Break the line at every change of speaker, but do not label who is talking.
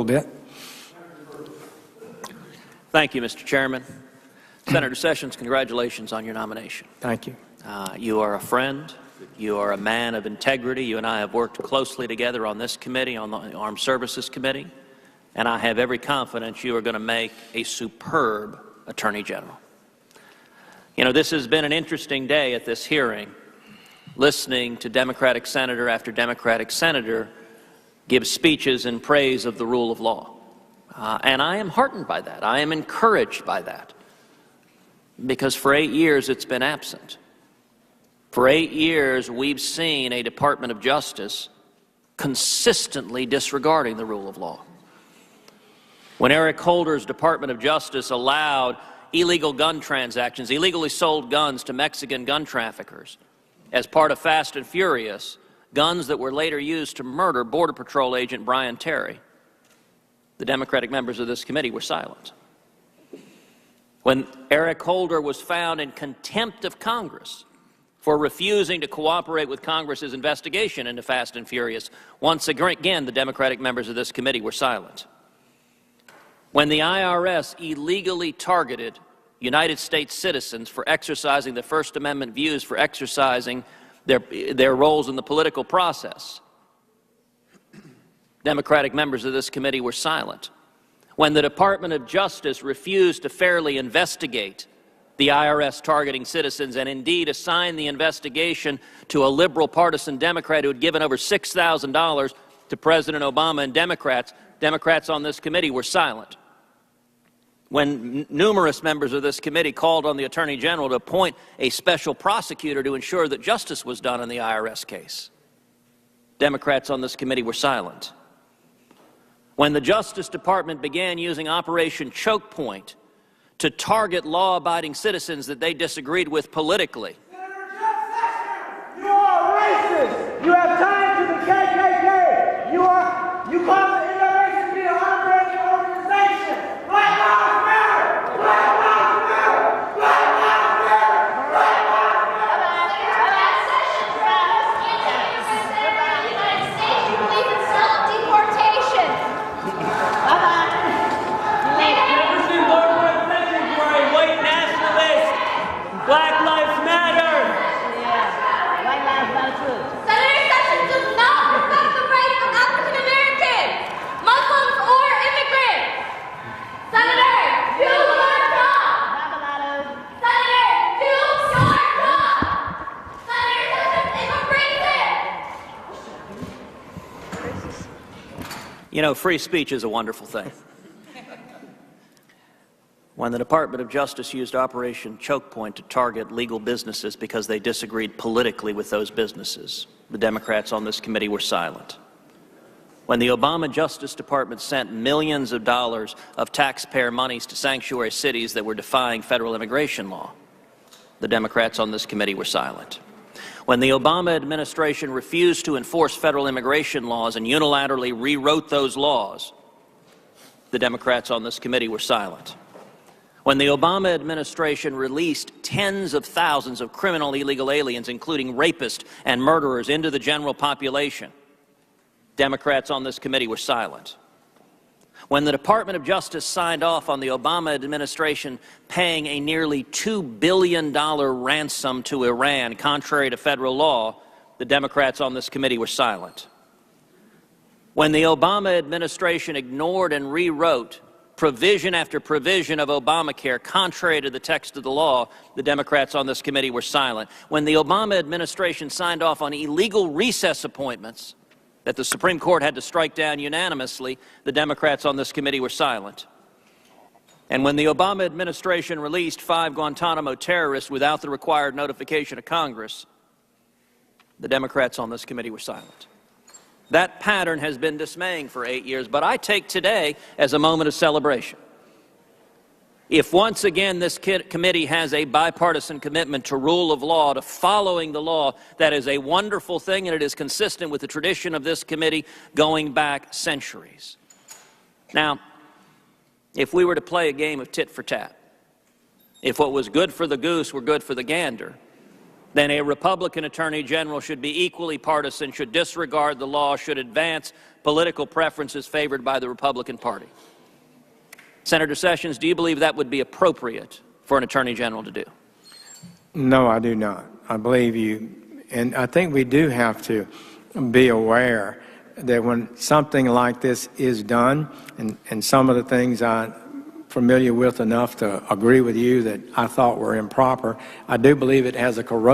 Bit.
Thank you, Mr. Chairman. Senator Sessions, congratulations on your nomination.
Thank you.
You are a friend. You are a man of integrity. You and I have worked closely together on this committee, on the Armed Services Committee, and I have every confidence you are going to make a superb Attorney General. You know, this has been an interesting day at this hearing, listening to Democratic senator after Democratic senator give speeches in praise of the rule of law. And I am heartened by that. I am encouraged by that. Because for 8 years it's been absent. For 8 years we've seen a Department of Justice consistently disregarding the rule of law. When Eric Holder's Department of Justice allowed illegal gun transactions, illegally sold guns to Mexican gun traffickers as part of Fast and Furious, guns that were later used to murder Border Patrol agent Brian Terry, the Democratic members of this committee were silent. When Eric Holder was found in contempt of Congress for refusing to cooperate with Congress's investigation into Fast and Furious, once again the Democratic members of this committee were silent. When the IRS illegally targeted United States citizens for exercising the First Amendment views, for exercising their roles in the political process, Democratic members of this committee were silent. When the Department of Justice refused to fairly investigate the IRS targeting citizens and indeed assign the investigation to a liberal partisan Democrat who had given over $6,000 to President Obama and Democrats on this committee were silent. When numerous members of this committee called on the Attorney General to appoint a special prosecutor to ensure that justice was done in the IRS case, Democrats on this committee were silent. When the Justice Department began using Operation Choke Point to target law-abiding citizens that they disagreed with politically,
Senator Sessions, you are racist. You have ties to the KKK. You call the NRA to be an operating organization. Black Lives Matter. Black Lives Matter. Black Lives Matter. Black Lives
Black Lives Matter!
Yeah, Black Lives Matter too.
Senator Sessions does not respect the rights of African Americans, Muslims, or immigrants. Senator, do your job! Senator, do your job! Senator Sessions is a racist!
you know, free speech is a wonderful thing. When the Department of Justice used Operation Choke Point to target legal businesses because they disagreed politically with those businesses, the Democrats on this committee were silent. When the Obama Justice Department sent millions of dollars of taxpayer monies to sanctuary cities that were defying federal immigration law, the Democrats on this committee were silent. When the Obama administration refused to enforce federal immigration laws and unilaterally rewrote those laws, the Democrats on this committee were silent. When the Obama administration released tens of thousands of criminal illegal aliens, including rapists and murderers, into the general population, Democrats on this committee were silent. When the Department of Justice signed off on the Obama administration paying a nearly $2 billion ransom to Iran, contrary to federal law, the Democrats on this committee were silent. When the Obama administration ignored and rewrote provision after provision of Obamacare, contrary to the text of the law, the Democrats on this committee were silent. When the Obama administration signed off on illegal recess appointments that the Supreme Court had to strike down unanimously, the Democrats on this committee were silent. And when the Obama administration released 5 Guantanamo terrorists without the required notification of Congress, the Democrats on this committee were silent. That pattern has been dismaying for 8 years, but I take today as a moment of celebration. If once again this committee has a bipartisan commitment to rule of law, to following the law, that is a wonderful thing, and it is consistent with the tradition of this committee going back centuries. Now, if we were to play a game of tit for tat, if what was good for the goose were good for the gander, then a Republican Attorney General should be equally partisan, should disregard the law, should advance political preferences favored by the Republican Party. Senator Sessions, do you believe that would be appropriate for an Attorney General to do?
No, I do not. I believe you, and I think we do have to be aware that when something like this is done, and some of the things I'm familiar with enough to agree with you that I thought were improper, I do believe it has a corrupt